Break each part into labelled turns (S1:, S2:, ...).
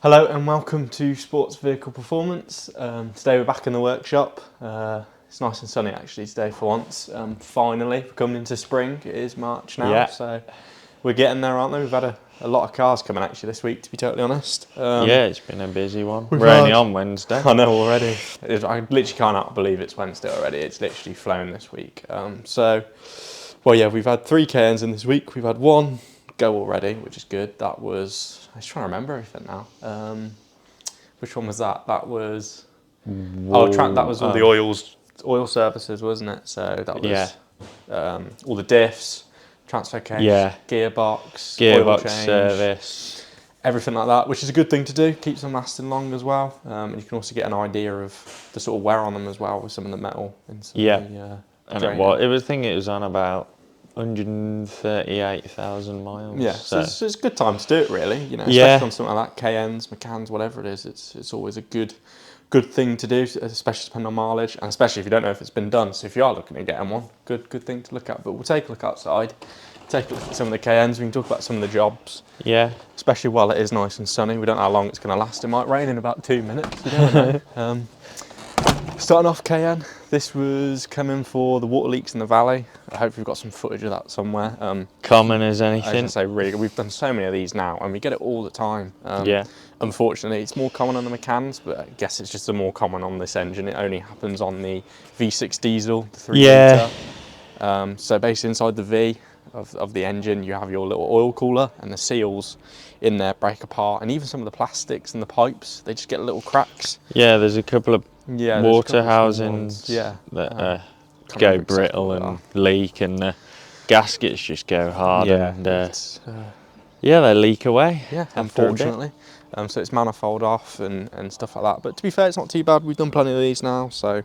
S1: Hello and welcome to Sports Vehicle Performance. Today we're back in the workshop. It's nice and sunny actually today for once. Finally, we're coming into spring. It is March now, so we're getting there, aren't we? We've had a lot of cars coming actually this week, to be totally honest.
S2: Yeah, it's been a busy one. We're only on Wednesday.
S1: I know already. I literally can't believe it's Wednesday already. It's literally flown this week. Well, yeah, we've had 3 Cayennes in this week. We've had 1 go already, which is good. That was, I was trying to remember everything now. Which one was that? That was that was all the oil services, wasn't it? So that was all the diffs, transfer case, gearbox oil change,
S2: service,
S1: everything like that, which is a good thing to do. Keeps them lasting long as well, and you can also get an idea of the sort of wear on them as well with some of the metal in some of the,
S2: and it was on about 138,000 miles.
S1: Yeah, so it's a good time to do it, really. You know, especially on something like that, Cayennes, Macans, whatever it is. It's always a good thing to do, especially depending on mileage, and especially if you don't know if it's been done. So if you are looking at getting one, good thing to look at. But we'll take a look outside, take a look at some of the Cayennes. We can talk about some of the jobs. Yeah. Especially while it is nice and sunny. We don't know how long it's going to last. It might rain in about 2 minutes. You don't know. Starting off Cayenne, this was coming for the water leaks in the valley. I hope we've got some footage of that somewhere.
S2: Common as anything.
S1: I say really good. We've done so many of these now and we get it all the time. Unfortunately, it's more common on the Macans, but I guess it's just more common on this engine. It only happens on the V6 diesel, the 3 litre. So basically inside the V of the engine, you have your little oil cooler and the seals in there break apart, and even some of the plastics and the pipes, they just get little cracks. Yeah,
S2: there's a couple of water housings that go brittle and leak, and the gaskets just go hard, and they leak away.
S1: Yeah, unfortunately. So it's manifold off and stuff like that. But to be fair, it's not too bad. We've done plenty of these now, so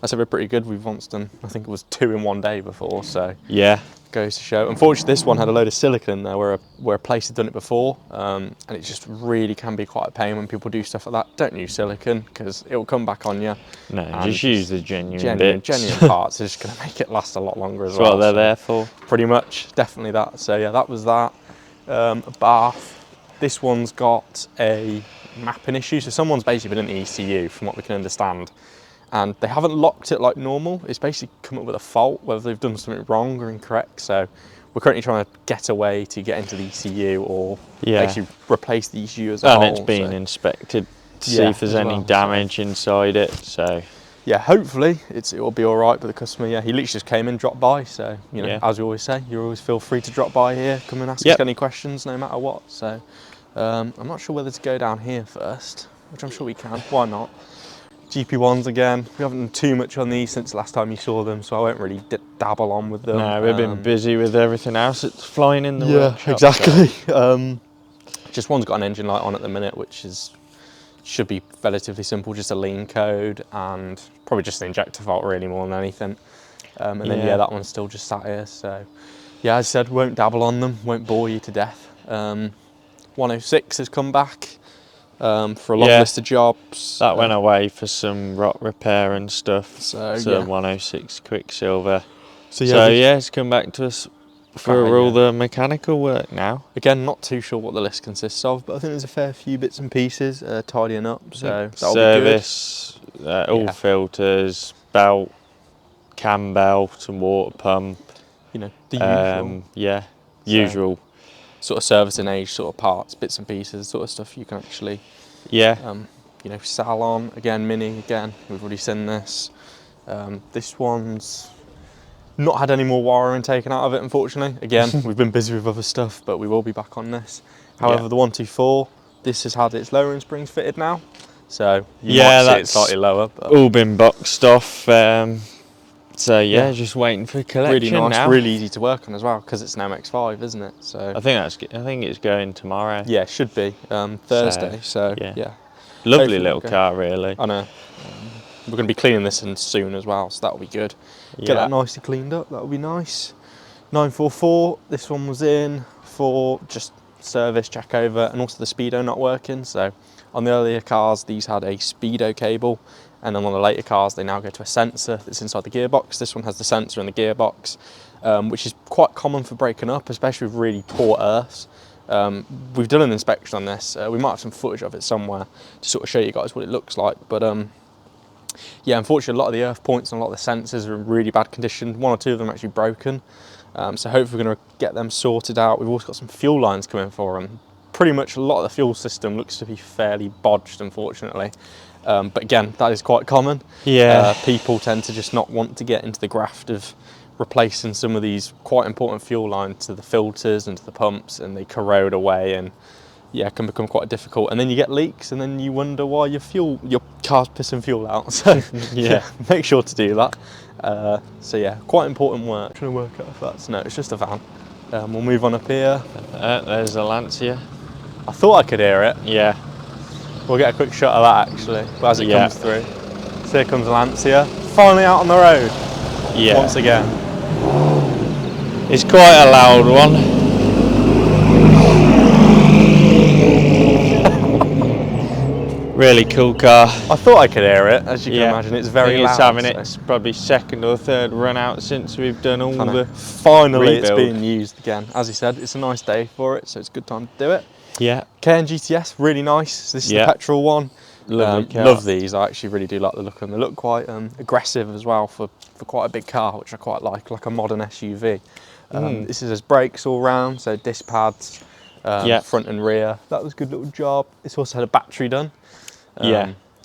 S1: I say we're pretty good. We've once done, I think it was 2 in 1 day before, so goes to show. Unfortunately, this one had a load of silicone in there where a place had done it before, and it just really can be quite a pain when people do stuff like that. Don't use silicone because it will come back on you.
S2: No, just use the genuine
S1: parts. It's just going to make it last a lot longer as well.
S2: That's what they're there for.
S1: Pretty much, definitely that. So yeah, that was that. Abarth. This one's got a mapping issue. So someone's basically been in the ECU, from what we can understand, and they haven't locked it like normal. It's basically come up with a fault, whether they've done something wrong or incorrect. So we're currently trying to get a way to get into the ECU or actually replace the ECU as a whole.
S2: And it's been inspected to see if there's any damage inside it. So
S1: yeah, hopefully it will be all right. But the customer, he literally just came in, dropped by. So you know, as we always say, you always feel free to drop by here, come and ask us any questions, no matter what. So I'm not sure whether to go down here first, which I'm sure we can. Why not? GP1s again. We haven't done too much on these since last time you saw them, so I won't really dabble on with them.
S2: No, we've been busy with everything else that's flying in the workshop.
S1: Yeah, exactly. So. Just one's got an engine light on at the minute, which should be relatively simple, just a lean code and probably just an injector fault really more than anything. And then that one's still just sat here. So yeah, as I said, won't dabble on them, won't bore you to death. 106 has come back. For a long list of jobs.
S2: That went away for some rot repair and stuff. So 106 Quicksilver. So it's come back to us for all the mechanical work now.
S1: Again, not too sure what the list consists of, but I think there's a fair few bits and pieces tidying up. So that'll
S2: service, be good. All filters, belt, cam belt, and water pump.
S1: You know, the usual.
S2: Usual.
S1: Sort of servicing age sort of parts, bits and pieces, sort of stuff you can actually, salon again, mini again. We've already seen this. This one's not had any more wiring taken out of it, unfortunately. Again, we've been busy with other stuff, but we will be back on this. However, the 124, this has had its lowering springs fitted now, so you might see it slightly lower. But
S2: all been boxed off. So just waiting for collection.
S1: Really nice,
S2: now.
S1: Really easy to work on as well because it's an MX-5, isn't it? So
S2: I think it's going tomorrow.
S1: Yeah, it should be Thursday. So
S2: lovely little car, really.
S1: I know. We're going to be cleaning this in soon as well, so that'll be good. Get that nicely cleaned up. That'll be nice. 944. This one was in for just service check over, and also the speedo not working. So on the earlier cars, these had a speedo cable. And then on the later cars, they now go to a sensor that's inside the gearbox. This one has the sensor in the gearbox, which is quite common for breaking up, especially with really poor earths. We've done an inspection on this. We might have some footage of it somewhere to sort of show you guys what it looks like. But yeah, unfortunately, a lot of the earth points and a lot of the sensors are in really bad condition. 1 or 2 of them are actually broken. So hopefully we're going to get them sorted out. We've also got some fuel lines coming for them. Pretty much a lot of the fuel system looks to be fairly bodged, unfortunately. But again, that is quite common.
S2: Yeah.
S1: People tend to just not want to get into the graft of replacing some of these quite important fuel lines to the filters and to the pumps, and they corrode away, and yeah, it can become quite difficult. And then you get leaks, and then you wonder why your car's pissing fuel out. So yeah, make sure to do that. So yeah, quite important work. I'm trying to work out if that's, no, it's just a van. We'll move on up here.
S2: There's a Lancia.
S1: I thought I could hear it.
S2: Yeah.
S1: We'll get a quick shot of that actually, as it comes through. So here comes Lancia, finally out on the road.
S2: Yeah.
S1: Once again.
S2: It's quite a loud one. Really cool car.
S1: I thought I could hear it, as you can imagine. It's very loud.
S2: It's having its probably 2nd or 3rd run out since we've done all the
S1: Finally
S2: rebuild.
S1: It's being used again. As you said, it's a nice day for it, so it's a good time to do it.
S2: Yeah.
S1: Cayenne GTS, really nice. This is the petrol one.
S2: Lovely car.
S1: Love these. I actually really do like the look of them. They look quite aggressive as well for quite a big car, which I quite like a modern SUV. This has brakes all round, so disc pads, front and rear. That was a good little job. It's also had a battery done.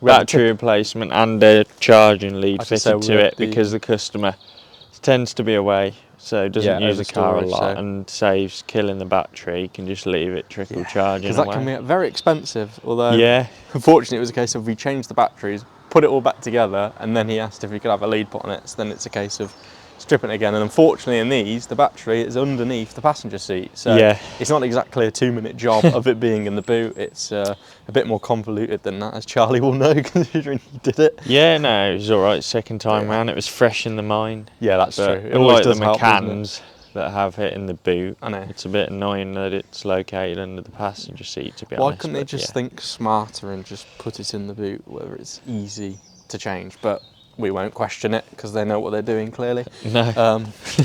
S2: Battery replacement and a charging lead fitted to it because the customer tends to be away, so doesn't use the car a lot and saves killing the battery. You can just leave it trickle charging away.
S1: Because that can be very expensive, although unfortunately it was a case of we changed the batteries, put it all back together, and then he asked if we could have a lead put on it, so then it's a case of stripping it again. And unfortunately in these, the battery is underneath the passenger seat, so it's not exactly a 2-minute job of it being in the boot. It's a bit more convoluted than that, as Charlie will know, considering he did it.
S2: Yeah, no, it was all right. 2nd time round, it was fresh in the mind.
S1: Yeah, that's true. It
S2: always
S1: does
S2: the McCanns that have it in the boot.
S1: I know.
S2: It's a bit annoying that it's located under the passenger seat, to be honest.
S1: Why couldn't they just think smarter and just put it in the boot where it's easy to change? But we won't question it because they know what they're doing, clearly.
S2: No.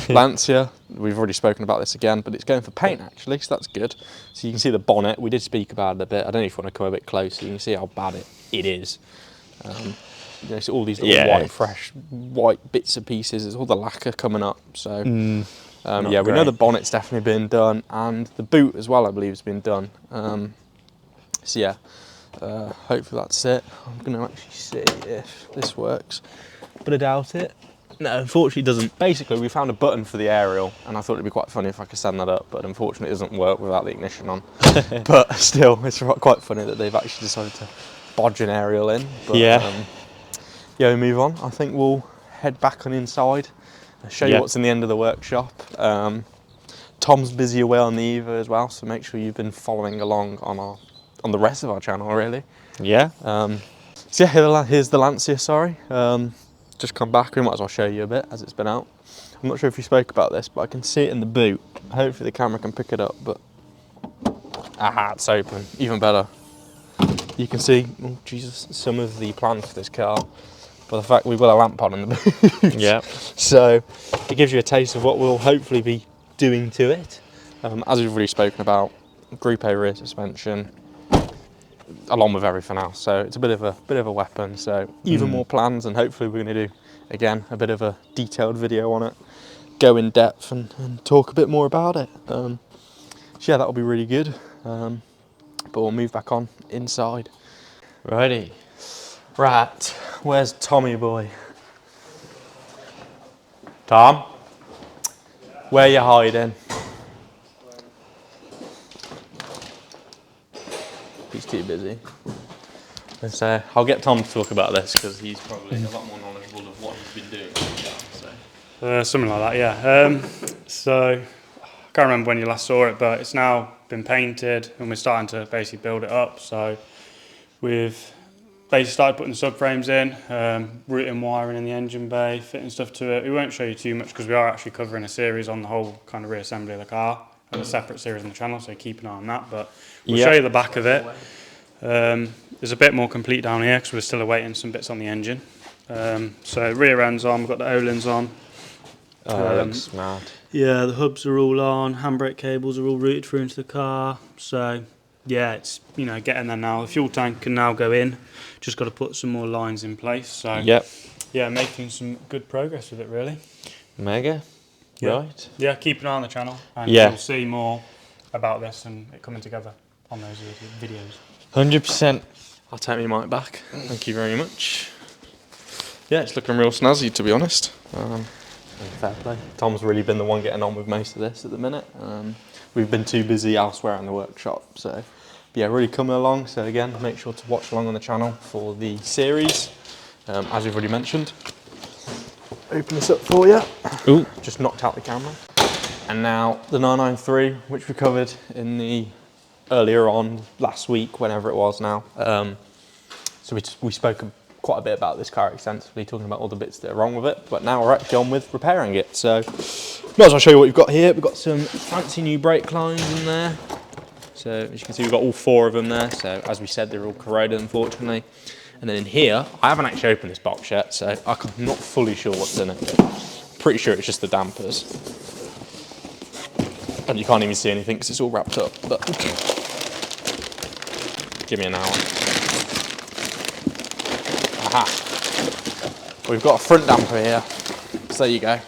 S1: Lancia, we've already spoken about this again, but it's going for paint actually, so that's good. So you can see the bonnet. We did speak about it a bit. I don't know if you want to come a bit closer. You can see how bad it is. You know, so all these little fresh white bits and pieces. There's all the lacquer coming up. So yeah, we know the bonnet's definitely been done, and the boot as well, I believe, has been done. So yeah. Hopefully that's it. I'm going to actually see if this works, but I doubt it. No, unfortunately it doesn't. Basically, we found a button for the aerial, and I thought it'd be quite funny if I could send that up, but unfortunately it doesn't work without the ignition on. But still, it's quite funny that they've actually decided to bodge an aerial in. But, yeah, we move on. I think we'll head back on inside, show you what's in the end of the workshop. Tom's busy away on the Eva as well, so make sure you've been following along on the rest of our channel, really.
S2: Yeah.
S1: So yeah, here's the Lancia, sorry. Just come back, we might as well show you a bit as it's been out. I'm not sure if you spoke about this, but I can see it in the boot. Hopefully the camera can pick it up, but aha, it's open, even better. You can see, oh Jesus, some of the plans for this car, but the fact we've got a lamp on in the boot.
S2: Yeah.
S1: So it gives you a taste of what we'll hopefully be doing to it. As we've already spoken about, Group A rear suspension, along with everything else, so it's a bit of a weapon. So even more plans, and hopefully we're going to do again a bit of a detailed video on it, go in depth and talk a bit more about it. So yeah, that'll be really good. But we'll move back on inside.
S2: Righty.
S1: Right, where's Tommy boy? Tom, where you hiding? He's too busy. So I'll get Tom to talk about this because he's probably a lot more knowledgeable of what he's been doing. So.
S3: Something like that, yeah. So I can't remember when you last saw it, but it's now been painted and we're starting to basically build it up. So we've basically started putting the subframes in, routing wiring in the engine bay, fitting stuff to it. We won't show you too much because we are actually covering a series on the whole kind of reassembly of the car, and a separate series on the channel, so keep an eye on that. But we'll show you the back of it. There's a bit more complete down here because we're still awaiting some bits on the engine. So rear end's on, we've got the O-lins on.
S2: Oh, that looks mad.
S3: Yeah, the hubs are all on, handbrake cables are all routed through into the car. So, yeah, it's, you know, getting there now. The fuel tank can now go in. Just got to put some more lines in place. So,
S2: yep.
S3: Yeah, making some good progress with it, really.
S2: Mega.
S3: Yeah.
S2: Right.
S3: Yeah, keep an eye on the channel, and
S2: Yeah.
S3: you'll see more about this and it coming together on those videos.
S2: 100%.
S1: I'll take my mic back. Thank you very much. Yeah, it's looking real snazzy, to be honest. Fair play. Tom's really been the one getting on with most of this at the minute. We've been too busy elsewhere in the workshop, so yeah, really coming along. So again, make sure to watch along on the channel for the series, as we've already mentioned. Open this up for you.
S2: Ooh.
S1: Just knocked out the camera. And now the 993, which we covered in the earlier on last week, whenever it was now. So we spoke quite a bit about this car extensively, talking about all the bits that are wrong with it, but now we're actually on with repairing it. So might as well show you what we've got here. We've got some fancy new brake lines in there. So as you can see, we've got all 4 of them there. So as we said, they're all corroded, unfortunately. And then in here, I haven't actually opened this box yet, so I'm not fully sure what's in it. Pretty sure it's just the dampers. And you can't even see anything because it's all wrapped up, but give me an hour. Aha. We've got a front damper here, so there you go.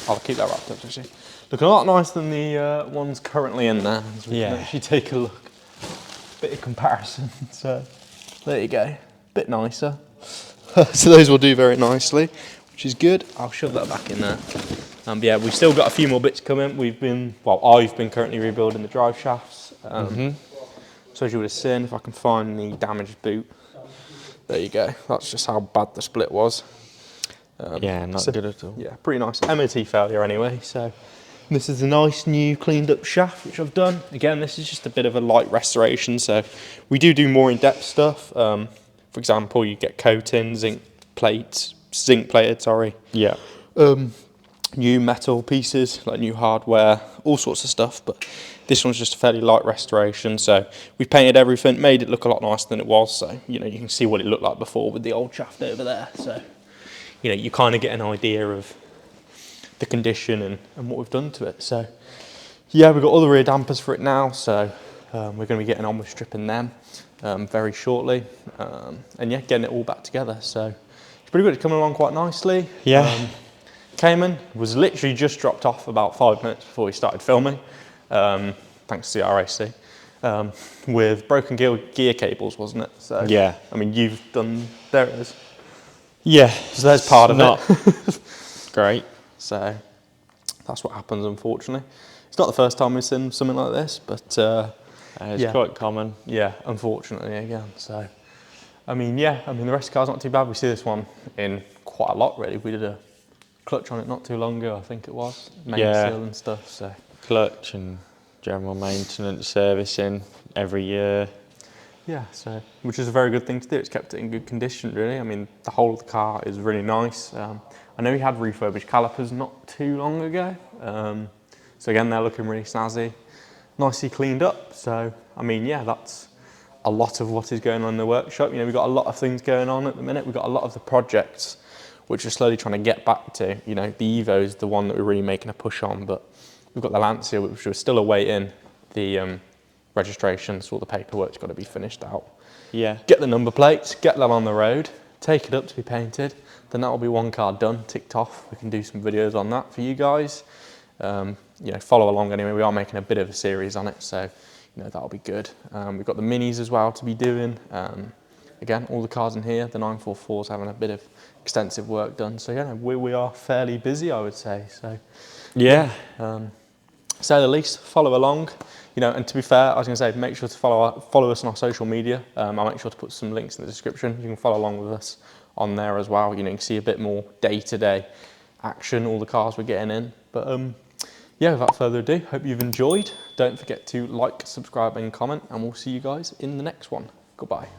S1: I'll keep that wrapped up, actually. Looking a lot nicer than the ones currently in there. As we can actually take a look. Bit of comparison, so there you go. Bit nicer. So those will do very nicely, which is good. I'll shove that back in there. Yeah, we've still got a few more bits coming. I've been currently rebuilding the drive shafts. So as you would have seen, if I can find the damaged boot, there you go. That's just how bad the split was.
S2: Yeah, not good at all.
S1: Yeah, pretty nice MOT failure anyway. So this is a nice new cleaned up shaft which I've done. Again, this is just a bit of a light restoration. So we do more in-depth stuff. For example, you get coating, zinc plated, sorry.
S2: Yeah.
S1: New metal pieces, like new hardware, all sorts of stuff, but this one's just a fairly light restoration. So we painted everything, made it look a lot nicer than it was. So, you know, you can see what it looked like before with the old shaft over there. So, you know, you kind of get an idea of the condition and what we've done to it. So, yeah, we've got all the rear dampers for it now. So we're going to be getting on with stripping them very shortly. And yeah, getting it all back together. So it's pretty good. It's coming along quite nicely.
S2: Yeah.
S1: Cayman was literally just dropped off about 5 minutes before we started filming, thanks to the RAC, with broken gear cables, wasn't it? So,
S2: yeah.
S1: I mean, you've done, there it is.
S2: Yeah.
S1: So there's part of it.
S2: Great.
S1: So that's what happens, unfortunately. It's not the first time we've seen something like this, but
S2: it's quite common.
S1: Yeah, unfortunately, again. So, I mean, yeah, the rest of the car's not too bad. We see this one in quite a lot, really. We did a clutch on it not too long ago, I think it was. Main seal and stuff, so.
S2: Clutch and general maintenance, servicing every year.
S1: Yeah, so, which is a very good thing to do. It's kept it in good condition, really. I mean, the whole of the car is really nice. I know we had refurbished calipers not too long ago. So again, they're looking really snazzy, nicely cleaned up. So, I mean, yeah, that's a lot of what is going on in the workshop. You know, we've got a lot of things going on at the minute. We've got a lot of the projects which we're slowly trying to get back to. You know, the Evo is the one that we're really making a push on, but we've got the Lancia, which we're still awaiting the registration, so all the paperwork's got to be finished out.
S2: Yeah.
S1: Get the number plates, get that on the road, take it up to be painted, then that'll be one car done, ticked off. We can do some videos on that for you guys. You know, follow along anyway. We are making a bit of a series on it, so you know that'll be good. We've got the minis as well to be doing. Again, all the cars in here, the 944's having a bit of extensive work done. So yeah, we are fairly busy, I would say. So
S2: yeah,
S1: say the least, follow along. You know, and to be fair, I was going to say, make sure to follow us on our social media. I'll make sure to put some links in the description. You can follow along with us on there as well. You know, you can see a bit more day-to-day action, all the cars we're getting in. But yeah, without further ado, hope you've enjoyed. Don't forget to like, subscribe and comment, and we'll see you guys in the next one. Goodbye.